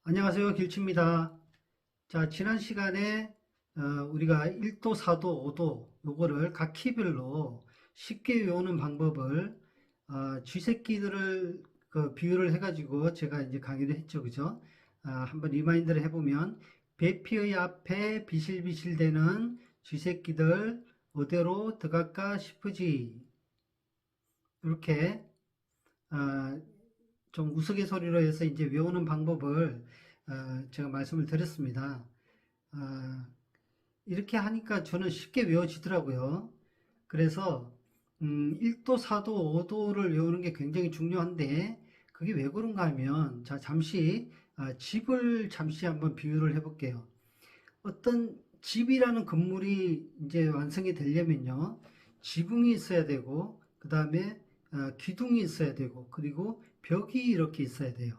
안녕하세요. 길치입니다. 자, 지난 시간에 우리가 1도, 4도, 5도 요거를 각 키별로 쉽게 외우는 방법을 쥐새끼들을 비유를 해가지고 제가 이제 강의를 했죠. 그죠? 한번 리마인드를 해보면 배피의 앞에 비실비실대는 쥐새끼들 어디로 들어갈까 싶으지. 이렇게 아, 좀 우스갯소리로 해서 이제 외우는 방법을 제가 말씀을 드렸습니다. 아, 이렇게 하니까 저는 쉽게 외워지더라고요. 그래서 1도, 4도, 5도를 외우는 게 굉장히 중요한데 그게 왜 그런가 하면 자 잠시 집을 잠시 한번 비유를 해볼게요. 어떤 집이라는 건물이 이제 완성이 되려면요. 지붕이 있어야 되고 그 다음에 기둥이 있어야 되고 그리고 벽이 이렇게 있어야 돼요.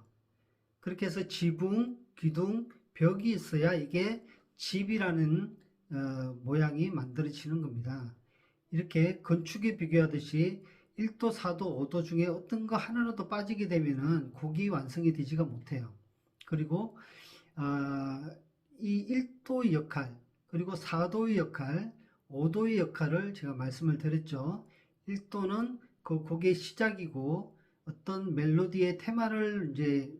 그렇게 해서 지붕, 기둥, 벽이 있어야 이게 집이라는 모양이 만들어지는 겁니다. 이렇게 건축에 비교하듯이 1도, 4도, 5도 중에 어떤 거 하나라도 빠지게 되면은 곡이 완성이 되지가 못해요. 그리고 아, 이 1도의 역할, 그리고 4도의 역할, 5도의 역할을 제가 말씀을 드렸죠. 1도는 그 곡의 시작이고 어떤 멜로디의 테마를 이제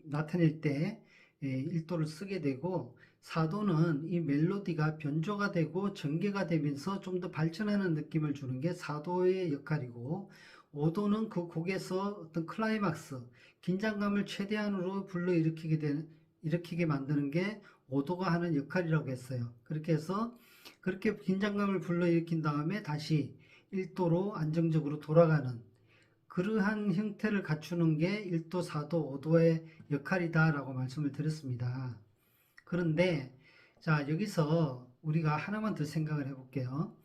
나타낼 때 1도를 쓰게 되고 4도는 이 멜로디가 변조가 되고 전개가 되면서 좀 더 발전하는 느낌을 주는 게 4도의 역할이고 5도는 그 곡에서 어떤 클라이막스, 긴장감을 최대한으로 일으키게 만드는 게 5도가 하는 역할이라고 했어요. 그렇게 해서 그렇게 긴장감을 불러일으킨 다음에 다시 1도로 안정적으로 돌아가는 그러한 형태를 갖추는 게 1도, 4도, 5도의 역할이다라고 말씀을 드렸습니다. 그런데 자, 여기서 우리가 하나만 더 생각을 해볼게요.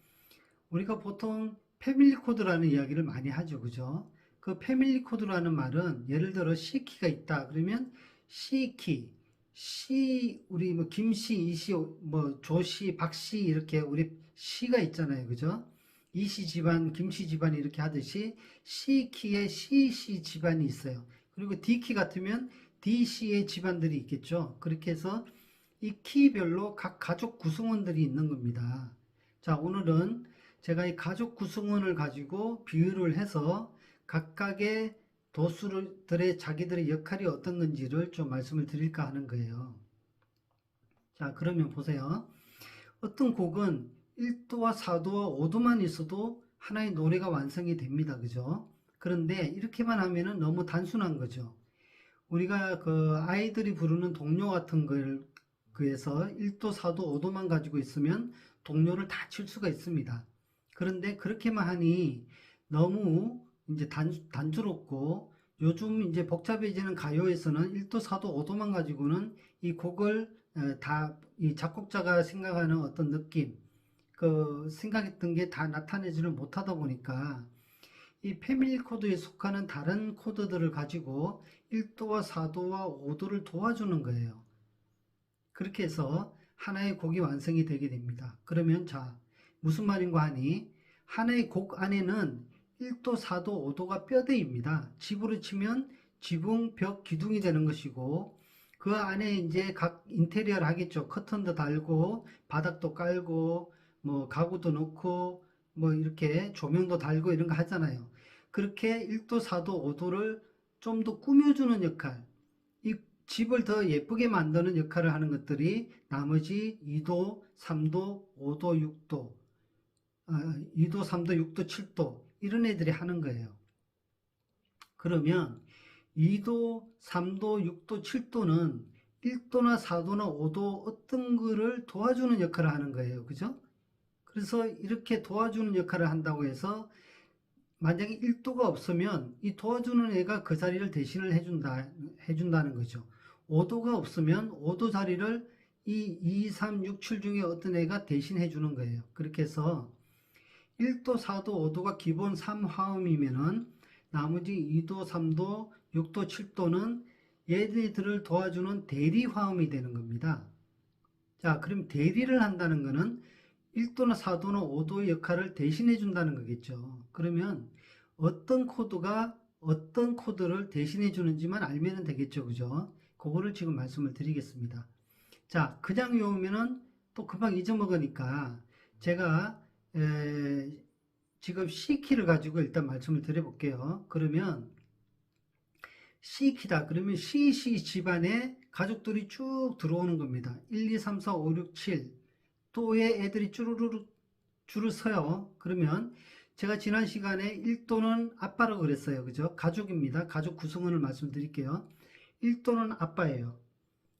우리가 보통 패밀리 코드라는 이야기를 많이 하죠. 그죠? 그 패밀리 코드라는 말은 예를 들어 C키가 있다. 그러면 C키, 우리 뭐 김씨, 이씨, 뭐 조씨, 박씨 이렇게 우리 씨가 있잖아요. 그죠? 이씨 집안, 김씨 집안 이렇게 하듯이 C키에 CC 집안이 있어요. 그리고 D키 같으면 DC의 집안들이 있겠죠. 그렇게 해서 이 키별로 각 가족 구성원들이 있는 겁니다. 자, 오늘은 제가 이 가족 구성원을 가지고 비유를 해서 각각의 도수들의 자기들의 역할이 어떤 건지를 좀 말씀을 드릴까 하는 거예요. 자, 그러면 보세요. 어떤 곡은 1도와 4도와 5도만 있어도 하나의 노래가 완성이 됩니다. 그죠? 그런데 이렇게만 하면은 너무 단순한 거죠. 우리가 그 아이들이 부르는 동요 같은 걸 그에서 1도, 4도, 5도만 가지고 있으면 동요를 다 칠 수가 있습니다. 그런데 그렇게만 하니 너무 이제 단조롭고 요즘 이제 복잡해지는 가요에서는 1도, 4도, 5도만 가지고는 이 곡을 다 이 작곡자가 생각하는 어떤 느낌, 그 생각했던 게 다 나타내지를 못하다 보니까 이 패밀리 코드에 속하는 다른 코드들을 가지고 1도와 4도와 5도를 도와주는 거예요. 그렇게 해서 하나의 곡이 완성이 되게 됩니다. 그러면 자, 무슨 말인가 하니 하나의 곡 안에는 1도, 4도, 5도가 뼈대입니다. 집으로 치면 지붕, 벽, 기둥이 되는 것이고 그 안에 이제 각 인테리어를 하겠죠. 커튼도 달고 바닥도 깔고 뭐 가구도 넣고 뭐 이렇게 조명도 달고 이런 거 하잖아요. 그렇게 1도, 4도, 5도를 좀 더 꾸며주는 역할, 이 집을 더 예쁘게 만드는 역할을 하는 것들이 나머지 2도, 3도, 5도, 6도, 2도, 3도, 6도, 7도 이런 애들이 하는 거예요. 그러면 2도, 3도, 6도, 7도는 1도나 4도나 5도 어떤 거를 도와주는 역할을 하는 거예요. 그죠? 그래서 이렇게 도와주는 역할을 한다고 해서 만약에 1도가 없으면 이 도와주는 애가 그 자리를 대신을 해준다는 거죠. 5도가 없으면 5도 자리를 이 2, 3, 6, 7 중에 어떤 애가 대신해 주는 거예요. 그렇게 해서 1도, 4도, 5도가 기본 3화음이면은 나머지 2도, 3도, 6도, 7도는 얘네들을 도와주는 대리 화음이 되는 겁니다. 자, 그럼 대리를 한다는 거는 1도나 4도나 5도의 역할을 대신해 준다는 거겠죠. 그러면 어떤 코드가 어떤 코드를 대신해 주는지만 알면 되겠죠. 그죠? 그거를 지금 말씀을 드리겠습니다. 자, 그냥 외우면은 또 금방 잊어먹으니까 제가 지금 C키를 가지고 일단 말씀을 드려볼게요. 그러면 C키다. 그러면 CC 집안에 가족들이 쭉 들어오는 겁니다. 1, 2, 3, 4, 5, 6, 7. 또의 애들이 쭈루루루 줄을 서요. 그러면 제가 지난 시간에 1도는 아빠라고 그랬어요. 그죠? 가족입니다. 가족 구성원을 말씀드릴게요. 1도는 아빠예요.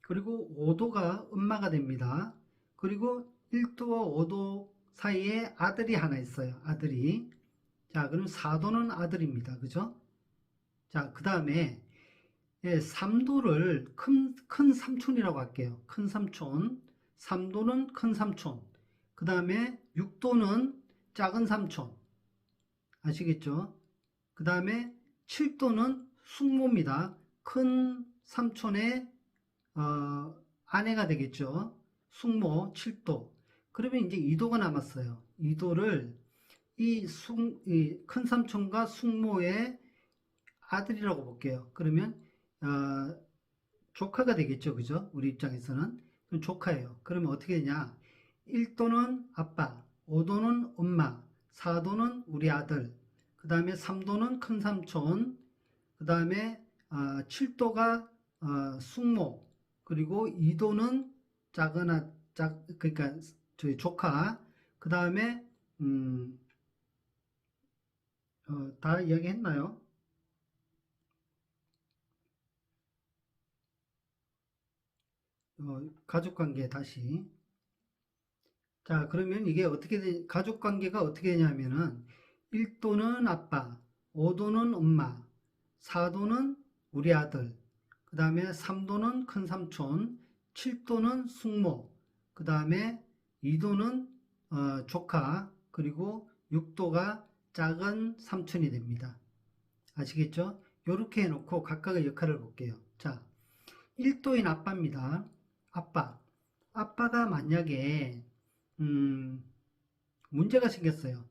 그리고 5도가 엄마가 됩니다. 그리고 1도와 5도 사이에 아들이 하나 있어요. 아들이. 자, 그럼 4도는 아들입니다. 그죠? 자, 그 다음에 3도를 큰 삼촌이라고 할게요. 큰 삼촌. 3도는 큰 삼촌. 그 다음에 6도는 작은 삼촌. 아시겠죠? 그 다음에 7도는 숙모입니다. 큰 삼촌의 아내가 되겠죠. 숙모 7도. 그러면 이제 2도가 남았어요. 2도를 이 큰 삼촌과 숙모의 아들이라고 볼게요. 그러면 조카가 되겠죠. 그죠? 우리 입장에서는. 그럼 조카예요. 그러면 어떻게 되냐? 1도는 아빠, 5도는 엄마, 4도는 우리 아들, 그 다음에 3도는 큰 삼촌, 그 다음에 7도가 숙모, 그리고 2도는 그러니까 저희 조카, 그 다음에 다 이야기했나요? 가족관계 다시. 자, 그러면 이게 가족관계가 어떻게 되냐면은 1도는 아빠, 5도는 엄마, 4도는 우리 아들, 그 다음에 3도는 큰 삼촌, 7도는 숙모, 그 다음에 2도는 조카, 그리고 6도가 작은 삼촌이 됩니다. 아시겠죠? 이렇게 해놓고 각각의 역할을 볼게요. 자, 1도인 아빠입니다. 아빠. 아빠가 만약에 문제가 생겼어요.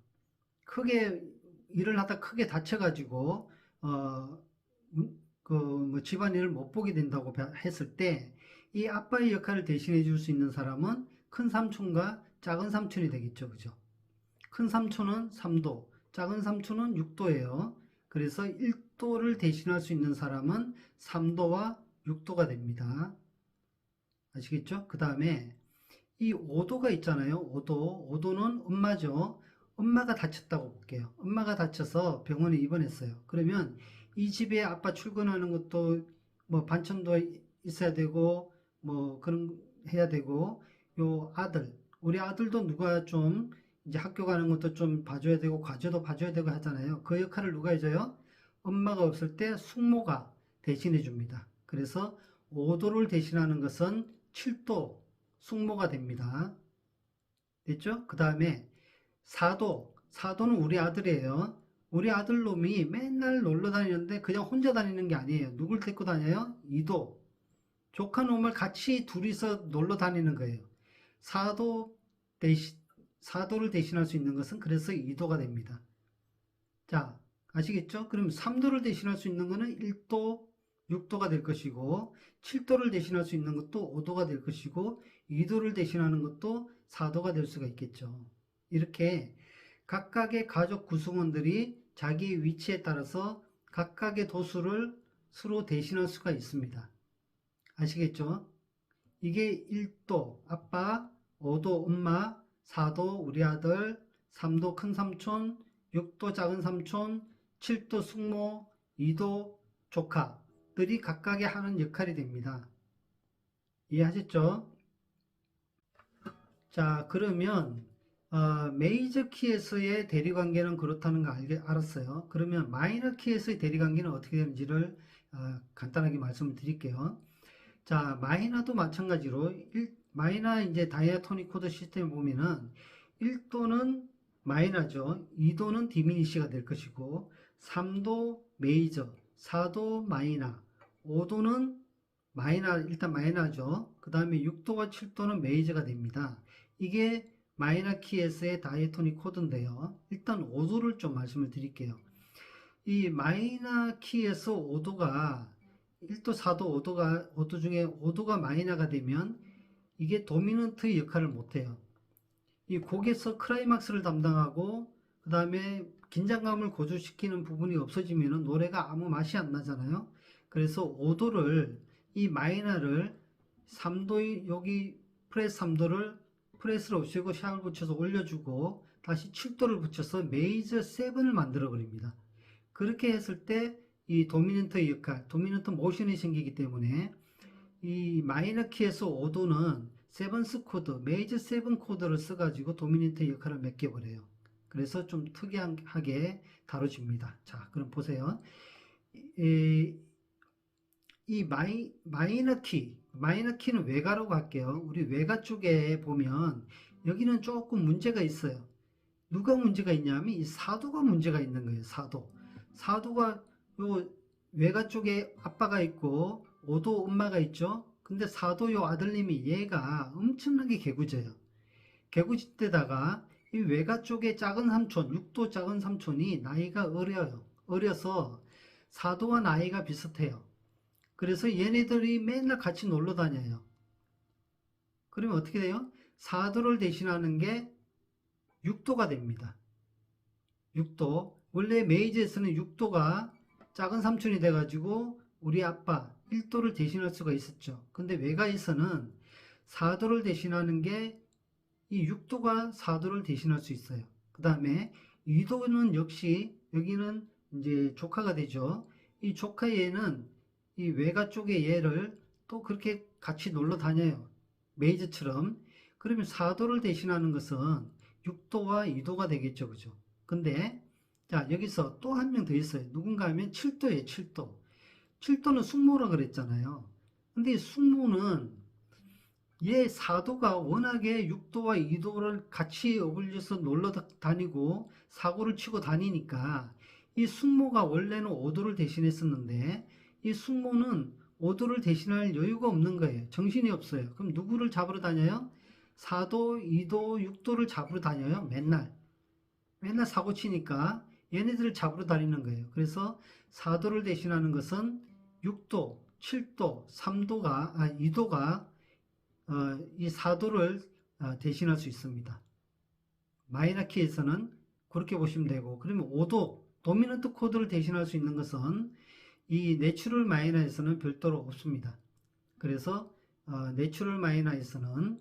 크게 일을 하다 크게 다쳐가지고 뭐 집안일을 못 보게 된다고 했을 때 이 아빠의 역할을 대신해 줄 수 있는 사람은 큰 삼촌과 작은 삼촌이 되겠죠. 그죠? 큰 삼촌은 3도, 작은 삼촌은 6도예요. 그래서 1도를 대신할 수 있는 사람은 3도와 6도가 됩니다. 아시겠죠? 그 다음에 이 5도가 있잖아요. 5도. 5도는 엄마죠. 엄마가 다쳤다고 볼게요. 엄마가 다쳐서 병원에 입원했어요. 그러면 이 집에 아빠 출근하는 것도 뭐 반찬도 있어야 되고 뭐 그런 해야 되고 요 아들, 우리 아들도 누가 좀 이제 학교 가는 것도 좀 봐줘야 되고 과제도 봐줘야 되고 하잖아요. 그 역할을 누가 해줘요? 엄마가 없을 때 숙모가 대신해 줍니다. 그래서 5도를 대신하는 것은 7도 숙모가 됩니다. 됐죠? 그 다음에 4도. 4도는 우리 아들이에요. 우리 아들 놈이 맨날 놀러 다니는데 그냥 혼자 다니는 게 아니에요. 누굴 데리고 다녀요? 2도. 조카 놈을 같이 둘이서 놀러 다니는 거예요. 4도 대신, 4도를 대신할 수 있는 것은 그래서 2도가 됩니다. 자, 아시겠죠? 그럼 3도를 대신할 수 있는 것은 1도, 6도가 될 것이고 7도를 대신할 수 있는 것도 5도가 될 것이고 2도를 대신하는 것도 4도가 될 수가 있겠죠. 이렇게 각각의 가족 구성원들이 자기의 위치에 따라서 각각의 도수를 서로 대신할 수가 있습니다. 아시겠죠? 이게 1도 아빠, 5도 엄마, 4도 우리 아들, 3도 큰 삼촌, 6도 작은 삼촌, 7도 숙모, 2도 조카들이 각각의 하는 역할이 됩니다. 이해하셨죠? 자, 그러면 메이저 키에서의 대리관계는 그렇다는 거 알았어요. 그러면 마이너 키에서의 대리관계는 어떻게 되는지를 간단하게 말씀을 드릴게요. 자, 마이너도 마찬가지로 마이너 이제 다이아토닉 코드 시스템 보면은 1도는 마이너죠. 2도는 디미니시가 될 것이고 3도 메이저, 4도 마이너, 5도는 마이너 일단 마이너죠. 그 다음에 6도와 7도는 메이저가 됩니다. 이게 마이너 키에서의 다이아토닉 코드인데요. 일단 5도를 좀 말씀을 드릴게요. 이 마이너 키에서 5도가 1도, 4도, 5도 중에 5도가 마이너가 되면 이게 도미넌트 역할을 못해요. 이 곡에서 클라이막스를 담당하고 그 다음에 긴장감을 고조시키는 부분이 없어지면 노래가 아무 맛이 안 나잖아요. 그래서 5도를 이 마이너를 3도 여기 프레스 3도를 프레스를 없애고 샵을 붙여서 올려주고 다시 7도를 붙여서 메이저 7을 만들어 버립니다. 그렇게 했을 때 이 도미넌트 역할, 도미넌트 모션이 생기기 때문에 이 마이너 키에서 5도는 세븐스 코드, 메이저 7 코드를 써가지고 도미넌트 역할을 맡겨버려요. 그래서 좀 특이하게 다뤄집니다. 자, 그럼 보세요. 이 마이너 키는 외가라고 할게요. 우리 외가 쪽에 보면 여기는 조금 문제가 있어요. 누가 문제가 있냐면 이 사도가 문제가 있는 거예요. 사도가 요 외가 쪽에 아빠가 있고 5도 엄마가 있죠. 근데 사도 요 아들님이 얘가 엄청나게 개구져요. 개구질 때다가 이 외가 쪽에 작은 삼촌, 6도 작은 삼촌이 나이가 어려서 사도와 나이가 비슷해요. 그래서 얘네들이 맨날 같이 놀러 다녀요. 그러면 어떻게 돼요? 사도를 대신하는 게 6도가 됩니다. 6도. 원래 메이저에서는 6도가 작은 삼촌이 돼가지고 우리 아빠 1도를 대신할 수가 있었죠. 근데 외가에서는 4도를 대신하는 게 이 6도가 4도를 대신할 수 있어요. 그 다음에 2도는 역시 여기는 이제 조카가 되죠. 이 조카 얘는 이 외가 쪽의 얘를 또 그렇게 같이 놀러 다녀요. 메이저처럼. 그러면 4도를 대신하는 것은 6도와 2도가 되겠죠. 그죠? 근데 자, 여기서 또 한 명 더 있어요. 누군가 하면 7도예요, 7도. 7도는 숙모라 그랬잖아요. 근데 이 숙모는 얘 4도가 워낙에 6도와 2도를 같이 어울려서 놀러 다니고 사고를 치고 다니니까 이 숙모가 원래는 5도를 대신했었는데 이 숙모는 5도를 대신할 여유가 없는 거예요. 정신이 없어요. 그럼 누구를 잡으러 다녀요? 4도, 2도, 6도를 잡으러 다녀요. 맨날 사고 치니까 얘네들을 잡으러 다니는 거예요. 그래서 4도를 대신하는 것은 6도, 7도, 3도가, 2도가 이 4도를 대신할 수 있습니다. 마이너 키에서는 그렇게 보시면 되고, 그러면 5도, 도미넌트 코드를 대신할 수 있는 것은 이 내추럴 마이너에서는 별도로 없습니다. 그래서 내추럴 마이너에서는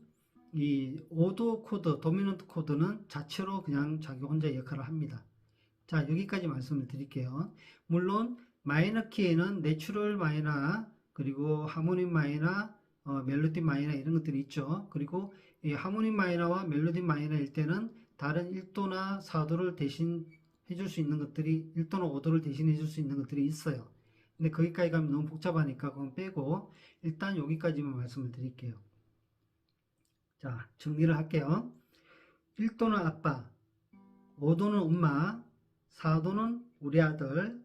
이 5도 코드, 도미넌트 코드는 자체로 그냥 자기 혼자 역할을 합니다. 자, 여기까지 말씀을 드릴게요. 물론 마이너 키에는 내추럴 마이너, 그리고 하모닉 마이너, 멜로디 마이너 이런 것들이 있죠. 그리고 이 하모닉 마이너와 멜로디 마이너일 때는 다른 1도나 4도를 대신 해줄 수 있는 것들이 1도나 5도를 대신해 줄 수 있는 것들이 있어요. 근데 거기까지 가면 너무 복잡하니까 그건 빼고 일단 여기까지만 말씀을 드릴게요. 자, 정리를 할게요. 1도는 아빠, 5도는 엄마, 4도는 우리 아들,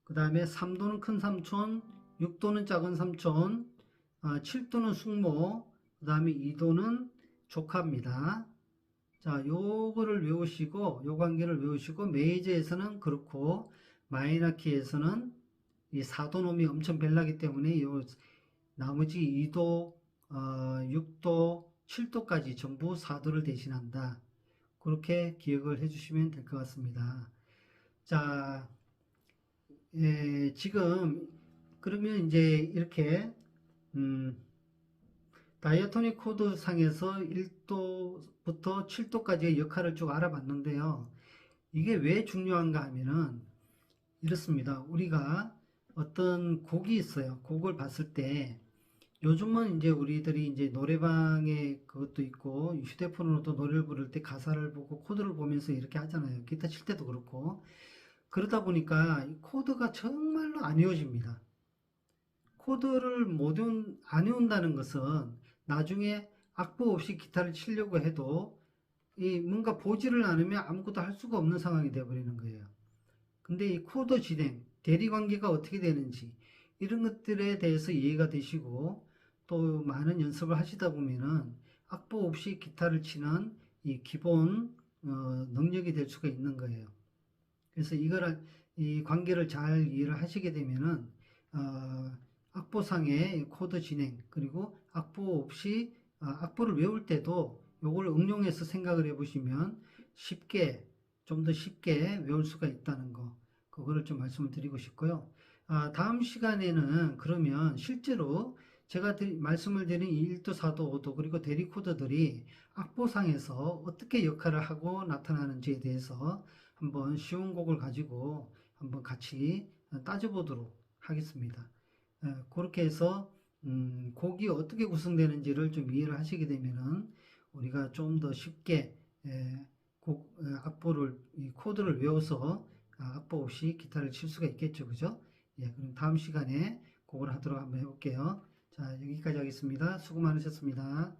그 다음에 3도는 큰 삼촌, 6도는 작은 삼촌, 7도는 숙모, 그 다음에 2도는 조카입니다. 자, 요거를 외우시고, 요 관계를 외우시고, 메이저에서는 그렇고, 마이너 키에서는 이 4도 놈이 엄청 별나기 때문에 요 나머지 2도, 6도, 7도까지 전부 4도를 대신한다. 그렇게 기억을 해주시면 될 것 같습니다. 자, 지금 그러면 이제 이렇게 다이아토닉 코드 상에서 1도부터 7도까지의 역할을 쭉 알아봤는데요. 이게 왜 중요한가 하면은 이렇습니다. 우리가 어떤 곡이 있어요. 곡을 봤을 때 요즘은 이제 우리들이 이제 노래방에 그것도 있고 휴대폰으로도 노래를 부를 때 가사를 보고 코드를 보면서 이렇게 하잖아요. 기타 칠 때도 그렇고. 그러다 보니까 이 코드가 정말로 안 외워집니다. 코드를 안 외운다는 것은 나중에 악보 없이 기타를 치려고 해도 이 뭔가 보지를 않으면 아무것도 할 수가 없는 상황이 되어버리는 거예요. 근데 이 코드 진행, 대리관계가 어떻게 되는지 이런 것들에 대해서 이해가 되시고 또 많은 연습을 하시다 보면은 악보 없이 기타를 치는 이 기본 능력이 될 수가 있는 거예요. 그래서 이거를 이 관계를 잘 이해를 하시게 되면은 악보상의 코드 진행 그리고 악보 없이 악보를 외울 때도 요걸 응용해서 생각을 해보시면 쉽게 좀 더 쉽게 외울 수가 있다는 거 그거를 좀 말씀을 드리고 싶고요. 다음 시간에는 그러면 실제로 제가 말씀을 드린 1도, 4도, 5도 그리고 대리 코드들이 악보상에서 어떻게 역할을 하고 나타나는지에 대해서 한번 쉬운 곡을 가지고 한번 같이 따져보도록 하겠습니다. 그렇게 해서 곡이 어떻게 구성되는지를 좀 이해를 하시게 되면은 우리가 좀 더 쉽게 악보를 이 코드를 외워서 악보 없이 기타를 칠 수가 있겠죠, 그죠? 예, 그럼 다음 시간에 그걸 하도록 한번 해볼게요. 자, 여기까지 하겠습니다. 수고 많으셨습니다.